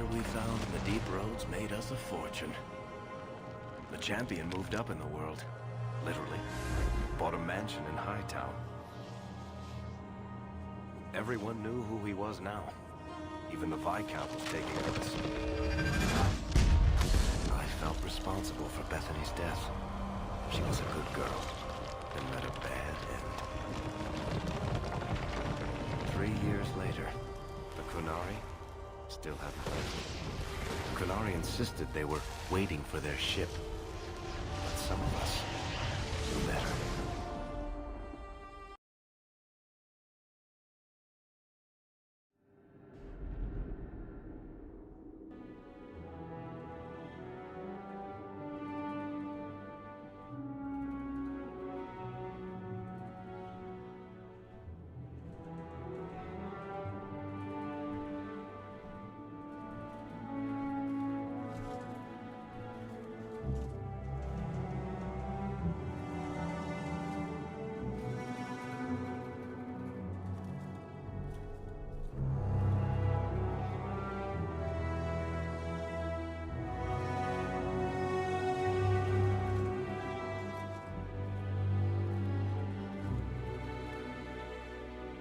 treasure we found in the deep roads made us a fortune. The champion moved up in the world, literally. Bought a mansion in Hightown. Everyone knew who he was now. Even the Viscount was taking notice. I felt responsible for Bethany's death. She was a good girl, and met a bad end. 3 years later, the Qunari still hadn't left. The Qunari insisted they were waiting for their ship. But some of us knew better.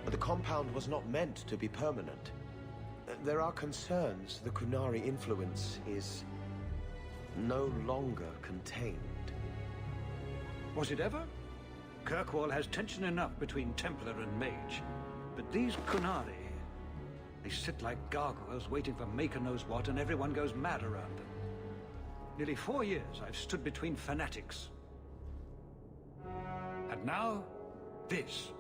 The compound was not meant to be permanent. There are concerns the Qunari influence is no longer contained. Was it ever? Kirkwall has tension enough between Templar and Mage. But these Qunari, they sit like gargoyles waiting for maker knows what, and everyone goes mad around them. Nearly 4 years I've stood between fanatics. And now, this.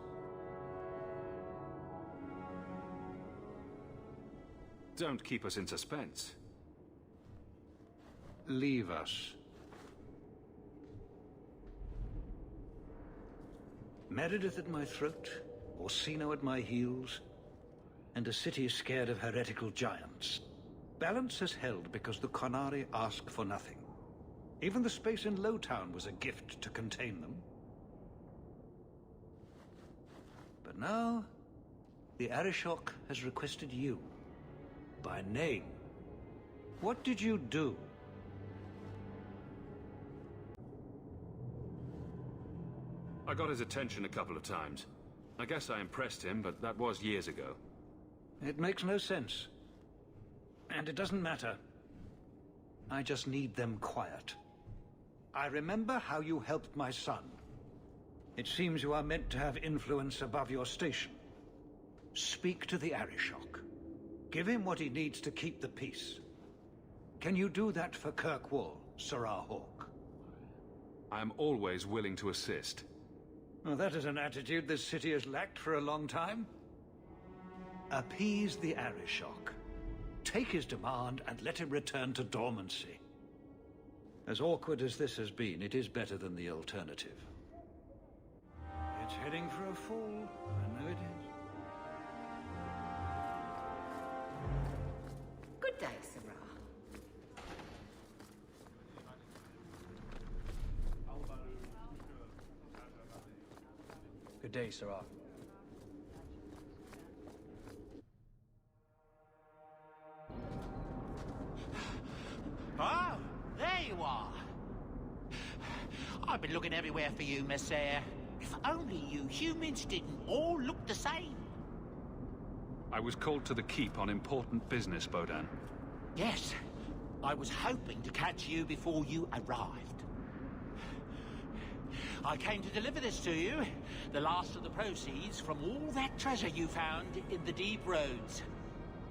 Don't keep us in suspense. Leave us. Meredith at my throat, Orsino at my heels, and a city scared of heretical giants. Balance has held because the Qunari ask for nothing. Even the space in Lowtown was a gift to contain them. But now, the Arishok has requested you. By name. What did you do? I got his attention a couple of times. I guess I impressed him, but that was years ago. It makes no sense. And it doesn't matter. I just need them quiet. I remember how you helped my son. It seems you are meant to have influence above your station. Speak to the Arishok. Give him what he needs to keep the peace. Can you do that for Kirkwall, Sirrah Hawk? I am always willing to assist. Well, that is an attitude this city has lacked for a long time. Appease the Arishok. Take his demand and let him return to dormancy. As awkward as this has been, it is better than the alternative. It's heading for a fall. I know it is. Good day, Sirrah. Good day, Sirrah. Oh, there you are. I've been looking everywhere for you, Messiah. If only you humans didn't all look the same. I was called to the keep on important business, Bodan. Yes, I was hoping to catch you before you arrived. I came to deliver this to you, the last of the proceeds from all that treasure you found in the deep roads.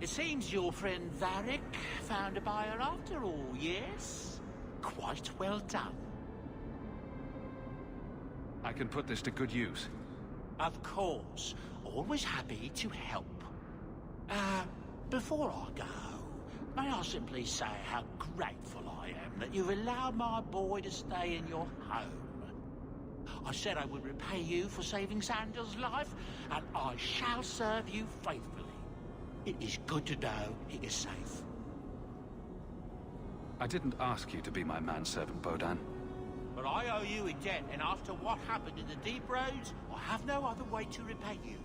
It seems your friend Varick found a buyer after all, yes? Quite well done. I can put this to good use. Of course, always happy to help. Before I go, may I simply say how grateful I am that you've allowed my boy to stay in your home. I said I would repay you for saving Sandel's life, and I shall serve you faithfully. It is good to know he is safe. I didn't ask you to be my manservant, Bodan. But I owe you a debt, and after what happened in the deep roads, I have no other way to repay you.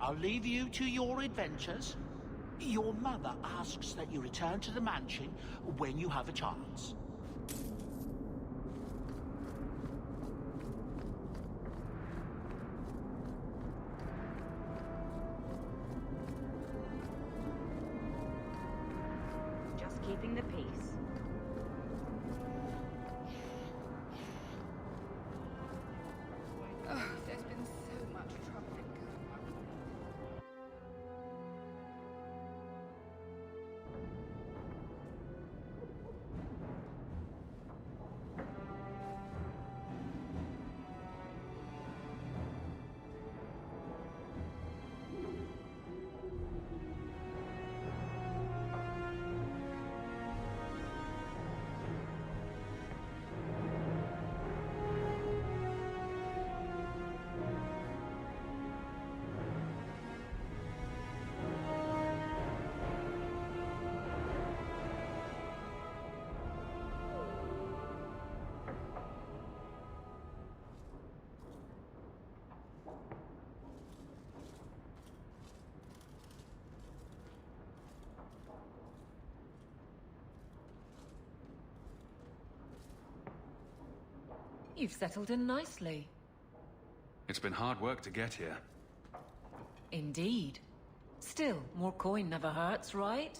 I'll leave you to your adventures. Your mother asks that you return to the mansion when you have a chance. Just keeping the peace. Oh, there's been so much trouble in You've settled in nicely. It's been hard work to get here. Indeed. Still, more coin never hurts, right?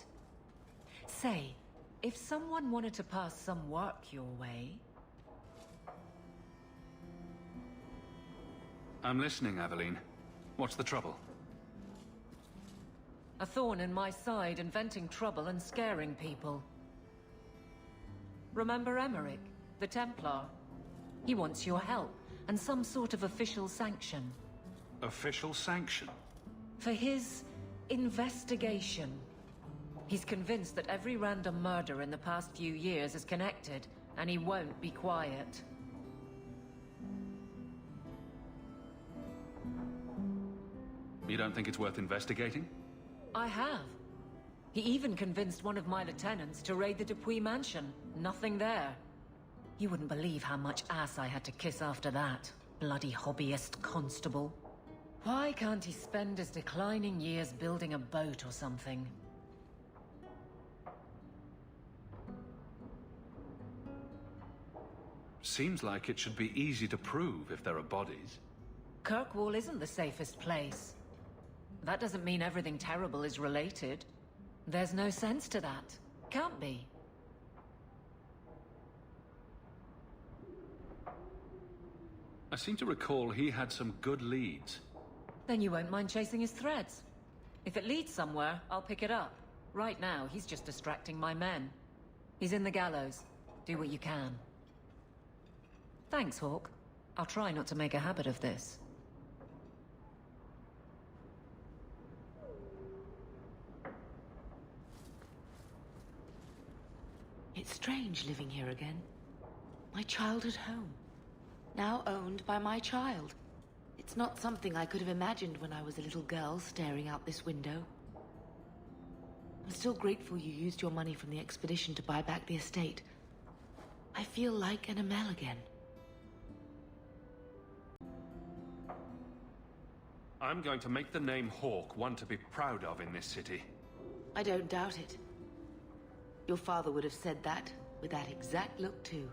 Say, if someone wanted to pass some work your way... I'm listening, Aveline. What's the trouble? A thorn in my side, inventing trouble and scaring people. Remember Emmerich, the Templar? He wants your help, and some sort of official sanction. Official sanction? For his investigation. He's convinced that every random murder in the past few years is connected, and he won't be quiet. You don't think it's worth investigating? I have. He even convinced one of my lieutenants to raid the Dupuis mansion. Nothing there. You wouldn't believe how much ass I had to kiss after that. Bloody hobbyist constable. Why can't he spend his declining years building a boat or something? Seems like it should be easy to prove if there are bodies. Kirkwall isn't the safest place. That doesn't mean everything terrible is related. There's no sense to that. Can't be. I seem to recall he had some good leads. Then you won't mind chasing his threads. If it leads somewhere, I'll pick it up. Right now, he's just distracting my men. He's in the gallows. Do what you can. Thanks, Hawk. I'll try not to make a habit of this. It's strange living here again. My childhood home. Now owned by my child. It's not something I could have imagined when I was a little girl staring out this window. I'm still grateful you used your money from the expedition to buy back the estate. I feel like an Amel again. I'm going to make the name Hawk one to be proud of in this city. I don't doubt it. Your father would have said that, with that exact look too.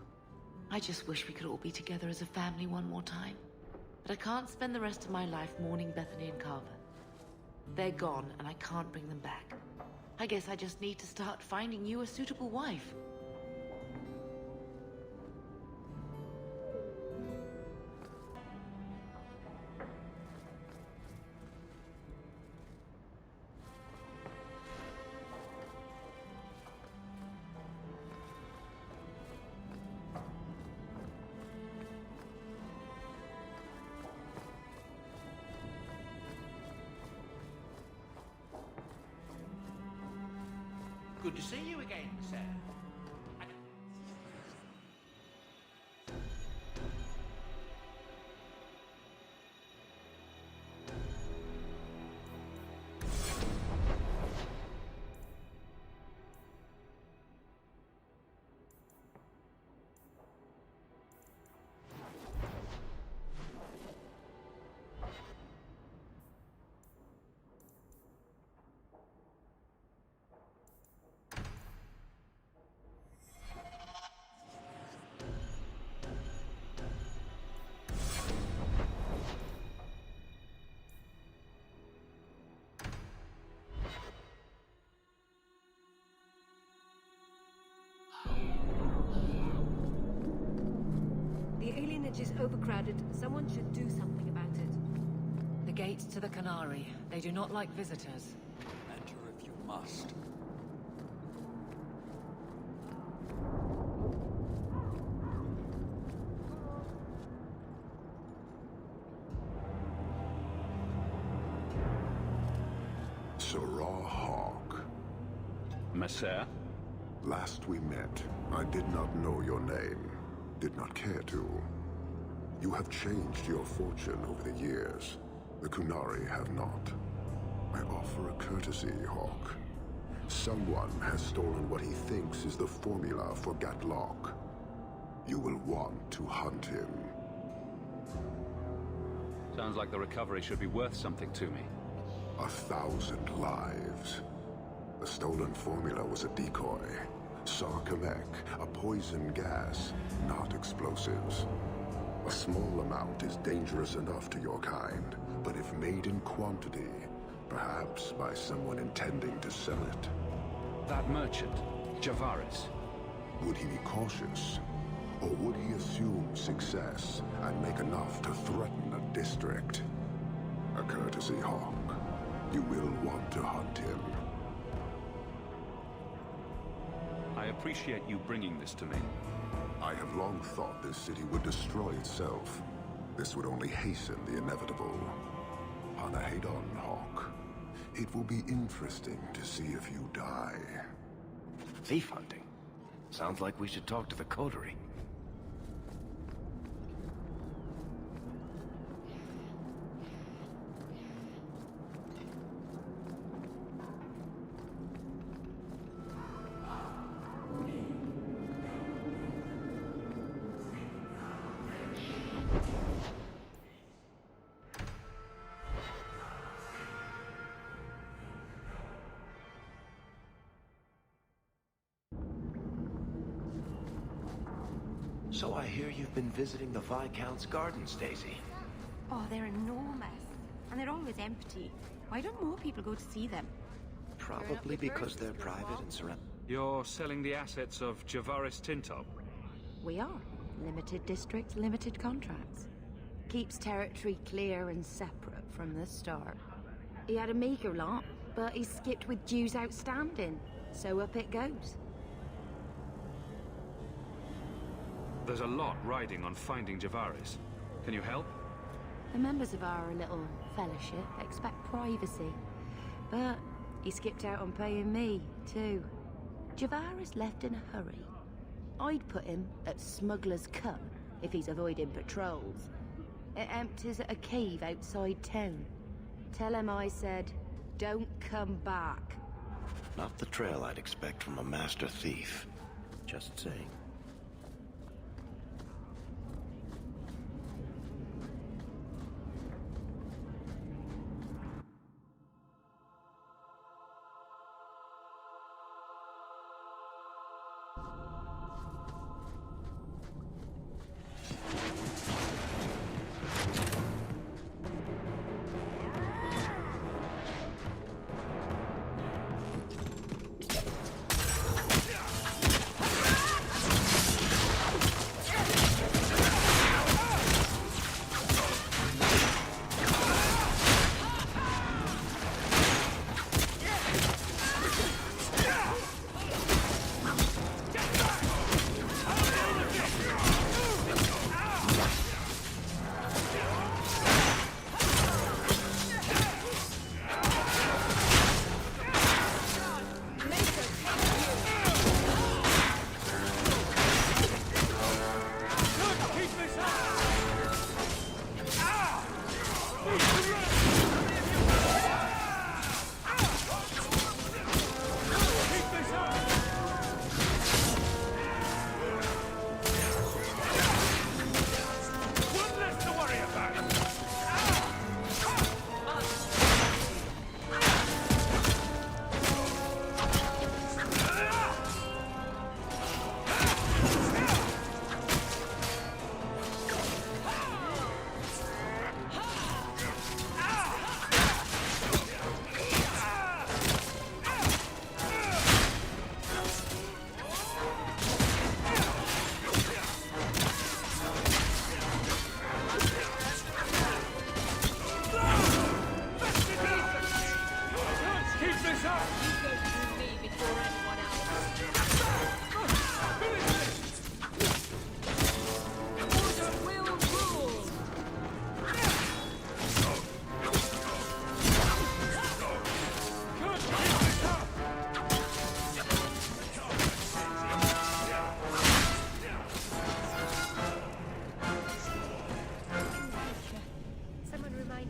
I just wish we could all be together as a family one more time. But I can't spend the rest of my life mourning Bethany and Carver. They're gone, and I can't bring them back. I guess I just need to start finding you a suitable wife. Good to see you again, sir. Passage is overcrowded. Someone should do something about it. The gates to the Canary. They do not like visitors. Enter if you must. Messer? Last we met, I did not know your name, did not care to. You have changed your fortune over the years. The Kunari have not. I offer a courtesy, Hawk. Someone has stolen what he thinks is the formula for Gatlock. You will want to hunt him. Sounds like the recovery should be worth something to me. 1,000 lives. The stolen formula was a decoy. Sarkamek, a poison gas, not explosives. A small amount is dangerous enough to your kind, but if made in quantity, perhaps by someone intending to sell it. That merchant, Javaris. Would he be cautious? Or would he assume success and make enough to threaten a district? A courtesy, Hawk. You will want to hunt him. I appreciate you bringing this to me. I have long thought this city would destroy itself. This would only hasten the inevitable. Hanahedon, Hawk. It will be interesting to see if you die. Thief hunting? Sounds like we should talk to the coterie. So I hear you've been visiting the Viscount's gardens, Daisy. Oh, they're enormous. And they're always empty. Why don't more people go to see them? Probably because they're private and surrounded. You're selling the assets of Javaris Tintop? We are. Limited districts, limited contracts. Keeps territory clear and separate from the start. He had a meager lot, but he skipped with dues outstanding. So up it goes. There's a lot riding on finding Javaris. Can you help? The members of our little fellowship expect privacy. But he skipped out on paying me, too. Javaris left in a hurry. I'd put him at Smuggler's Cut if he's avoiding patrols. It empties at a cave outside town. Tell him I said, don't come back. Not the trail I'd expect from a master thief. Just saying.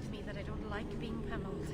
reminds me that I don't like being pummeled.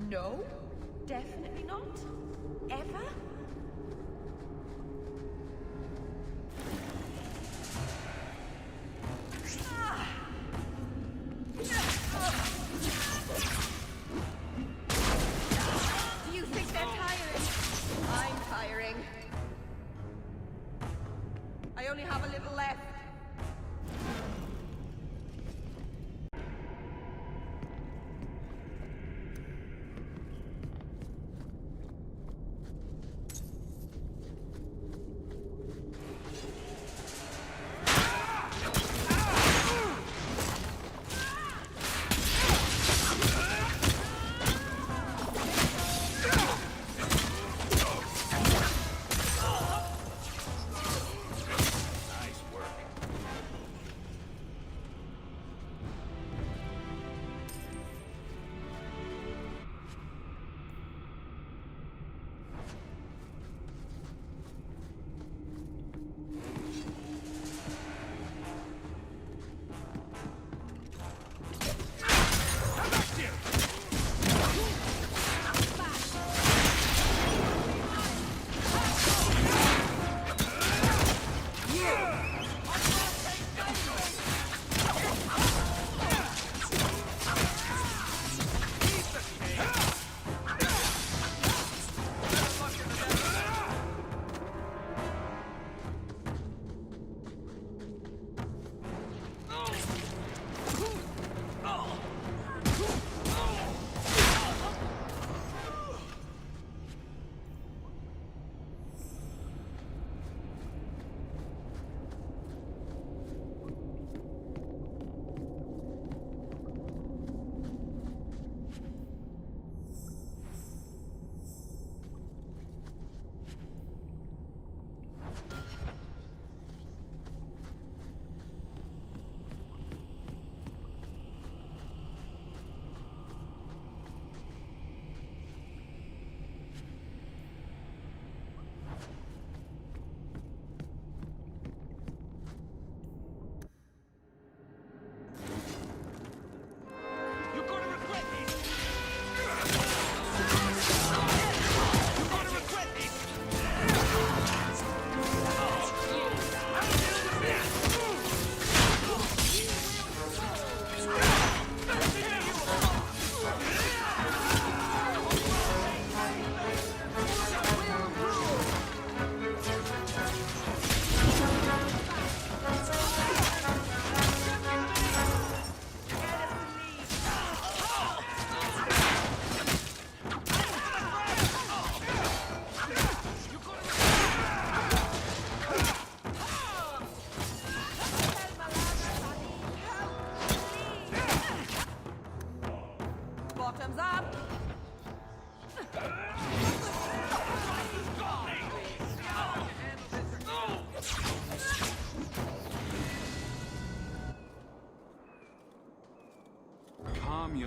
No, definitely not. Ever? Do you think they're tiring? I'm tiring. I only have a little left.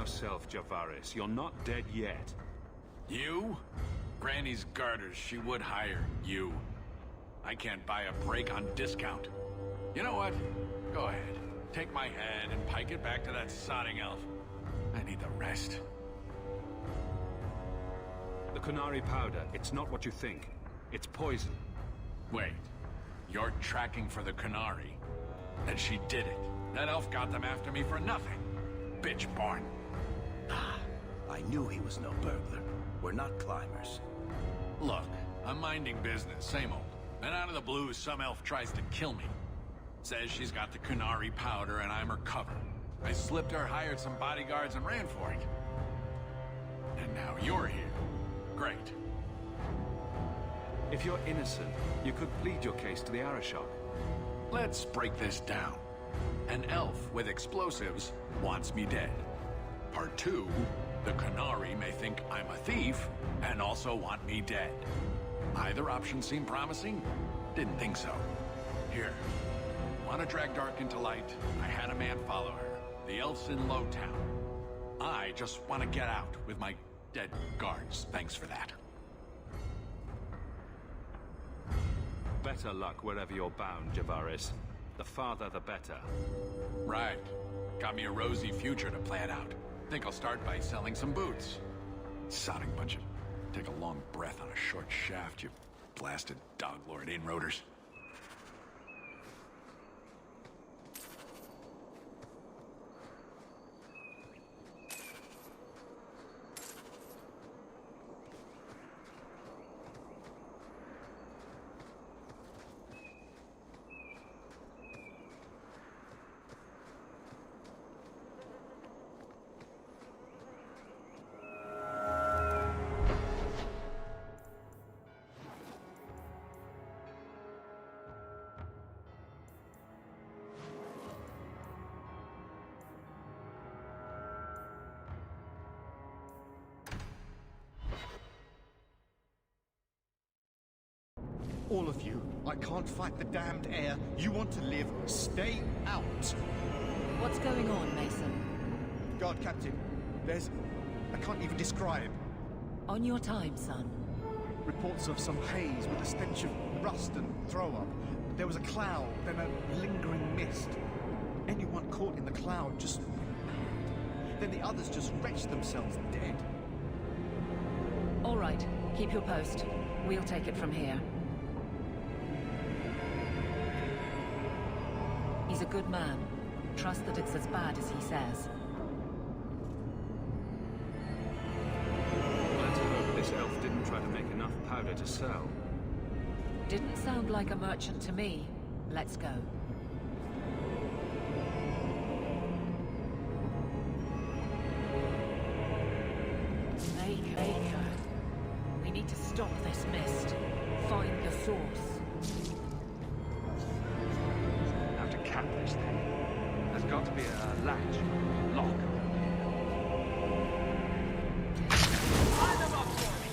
yourself, Javaris. You're not dead yet. You? Granny's garters, she would hire you. I can't buy a break on discount. You know what? Go ahead. Take my head and pike it back to that sodding elf. I need the rest. The Kunari powder, it's not what you think. It's poison. Wait. You're tracking for the Kunari. And she did it. That elf got them after me for nothing. Bitch born. I knew he was no burglar. We're not climbers. Look, I'm minding business, same old. Then out of the blue, some elf tries to kill me. Says she's got the Kunari powder and I'm her cover. I slipped her, hired some bodyguards, and ran for it. And now you're here. Great. If you're innocent, you could plead your case to the Arashok. Let's break this down. An elf with explosives wants me dead. Part 2, the Kunari may think I'm a thief and also want me dead. Either option seemed promising? Didn't think so. Here. Want to drag Dark into light? I had a man follow her. The elf's in Lowtown. I just want to get out with my dead guards. Thanks for that. Better luck wherever you're bound, Javaris. The farther, the better. Right. Got me a rosy future to plan out. Think I'll start by selling some boots. Sodding bunch of... Take a long breath on a short shaft, you blasted dog-lord inroaders. All of you, I can't fight the damned air. You want to live, stay out. What's going on, Mason? Guard Captain, there's... I can't even describe. On your time, son. Reports of some haze with a stench of rust and throw-up. There was a cloud, then a lingering mist. Anyone caught in the cloud just went mad. Then the others just wretched themselves dead. All right, keep your post. We'll take it from here. He's a good man. Trust that it's as bad as he says. Let's hope this elf didn't try to make enough powder to sell. Didn't sound like a merchant to me. Let's go. Maker. We need to stop this mist. Find the source. Have to cap this thing. There's got to be a latch, lock. Line them up for me!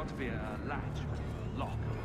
not be a latch or a lock around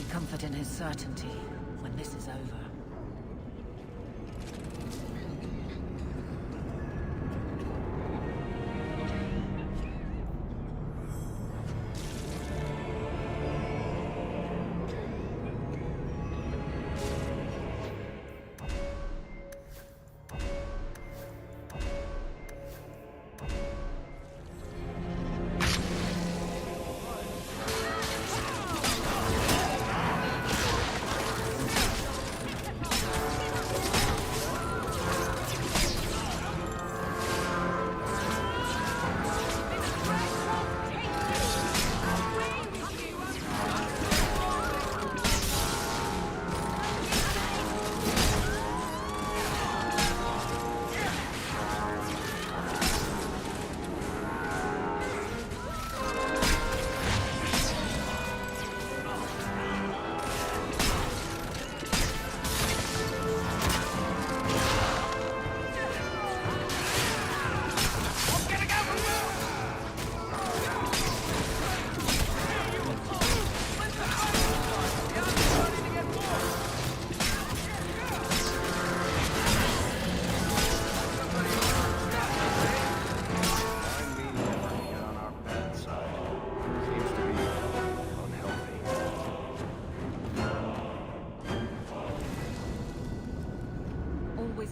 comfort in his certainty when this is over.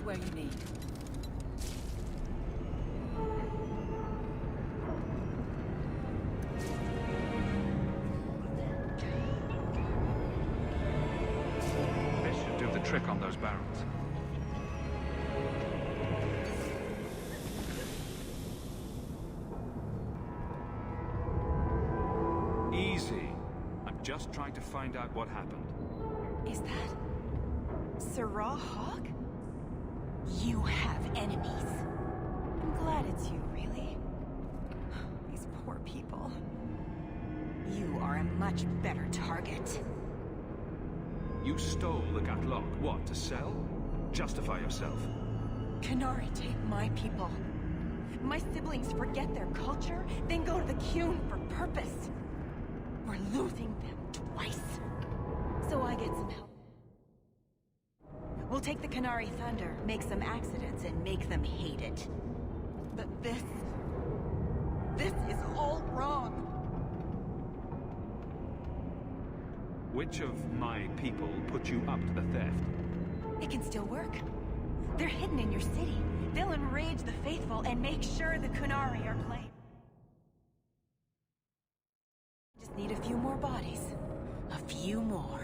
Where you need. This should do the trick on those barrels. Easy. I'm just trying to find out what happened. Is that Sirrah Hawk? You have enemies. I'm glad it's you, really. These poor people. You are a much better target. You stole the Gatlok. What, to sell? Justify yourself. Qunari take my people. My siblings forget their culture, then go to the Qun for purpose. We're losing them twice. So I get some help. We'll take the Qunari thunder, make some accidents, and make them hate it. But this is all wrong. Which of my people put you up to the theft? It can still work. They're hidden in your city. They'll enrage the faithful and make sure the Qunari are claimed. Just need a few more bodies. A few more.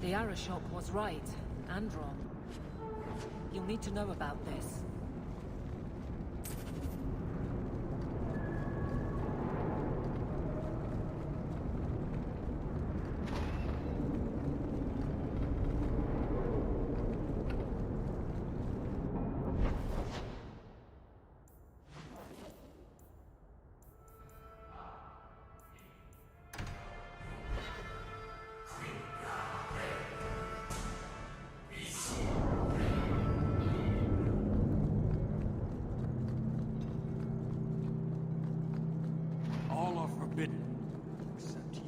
The Arashok was right, and wrong. You'll need to know about this. Except you.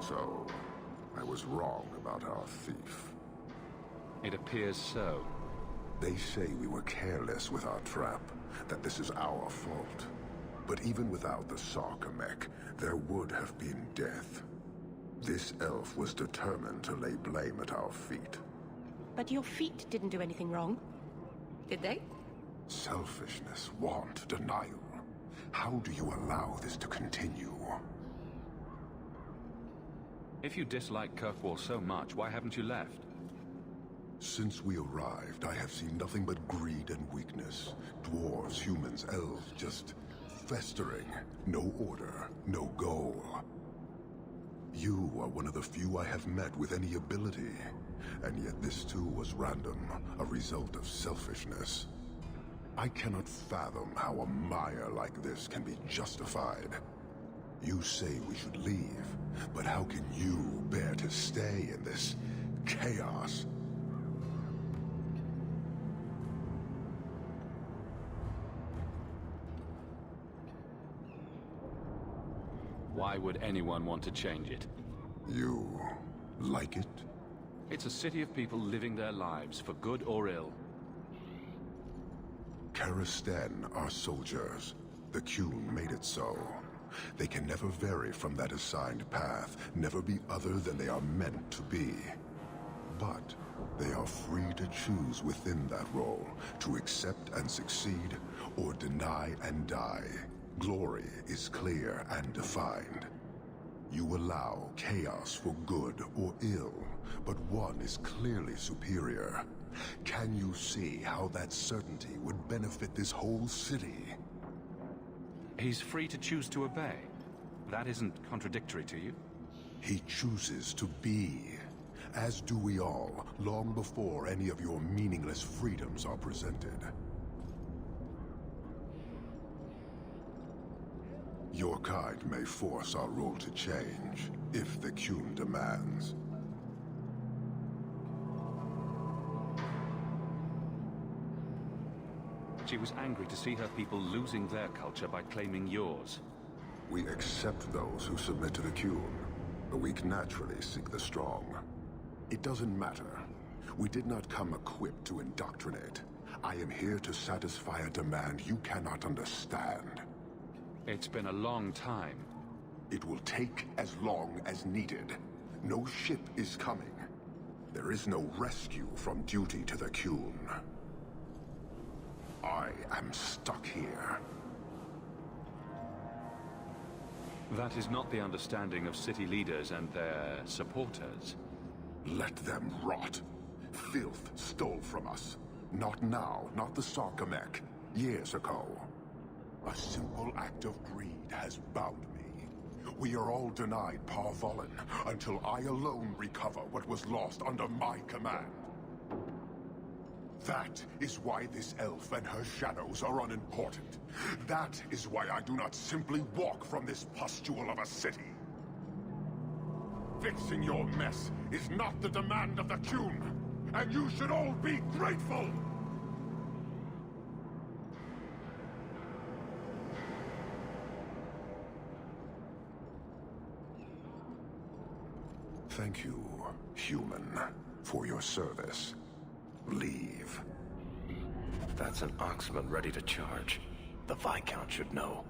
So, I was wrong about our thief. It appears so. They say we were careless with our trap, that this is our fault. But even without the Sarkamek, there would have been death. This elf was determined to lay blame at our feet. But your feet didn't do anything wrong, did they? Selfishness, want, denial. How do you allow this to continue? If you dislike Kirkwall so much, why haven't you left? Since we arrived, I have seen nothing but greed and weakness. Dwarves, humans, elves, just festering. No order, no goal. You are one of the few I have met with any ability. And yet this too was random, a result of selfishness. I cannot fathom how a mire like this can be justified. You say we should leave, but how can you bear to stay in this chaos? Why would anyone want to change it? You like it? It's a city of people living their lives, for good or ill. Karastan are soldiers. The Qun made it so. They can never vary from that assigned path, never be other than they are meant to be. But they are free to choose within that role, to accept and succeed, or deny and die. Glory is clear and defined. You allow chaos for good or ill, but one is clearly superior. Can you see how that certainty would benefit this whole city? He's free to choose to obey. That isn't contradictory to you? He chooses to be, as do we all, long before any of your meaningless freedoms are presented. Your kind may force our role to change, if the Qun demands. She was angry to see her people losing their culture by claiming yours. We accept those who submit to the Qun. The weak naturally seek the strong. It doesn't matter. We did not come equipped to indoctrinate. I am here to satisfy a demand you cannot understand. It's been a long time. It will take as long as needed. No ship is coming. There is no rescue from duty to the Qun. I am stuck here. That is not the understanding of city leaders and their supporters. Let them rot. Filth stole from us. Not now, not the Sarkamek. Years ago. A simple act of greed has bound me. We are all denied Parvolin until I alone recover what was lost under my command. That is why this elf and her shadows are unimportant. That is why I do not simply walk from this pustule of a city. Fixing your mess is not the demand of the Qun, and you should all be grateful! Thank you, human, for your service. Leave. That's an Oxman ready to charge. The Viscount should know.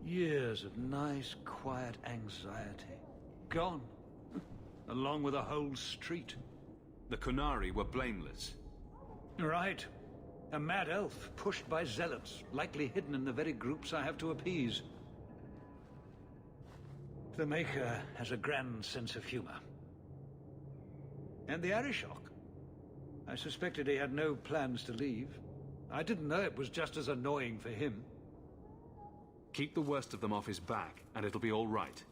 Years of nice, quiet anxiety. Gone. Along with a whole street. The Qunari were blameless. Right. A mad elf pushed by zealots, likely hidden in the very groups I have to appease. The Maker has a grand sense of humor. And the Arishok. I suspected he had no plans to leave. I didn't know it was just as annoying for him. Keep the worst of them off his back, and it'll be all right.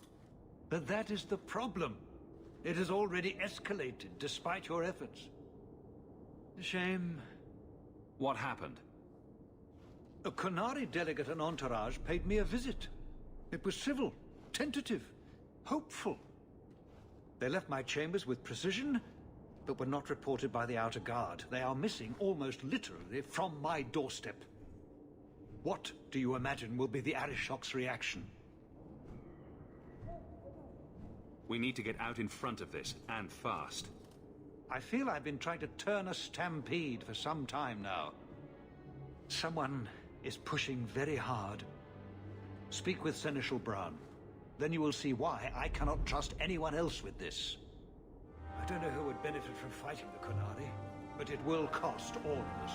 But that is the problem. It has already escalated, despite your efforts. A shame. What happened? A Qunari delegate and entourage paid me a visit. It was civil, tentative, hopeful. They left my chambers with precision, but were not reported by the outer guard. They are missing, almost literally, from my doorstep. What do you imagine will be the Arishok's reaction? We need to get out in front of this, and fast. I feel I've been trying to turn a stampede for some time now. Someone is pushing very hard. Speak with Seneschal Bran. Then you will see why I cannot trust anyone else with this. I don't know who would benefit from fighting the Qunari, but it will cost all of us.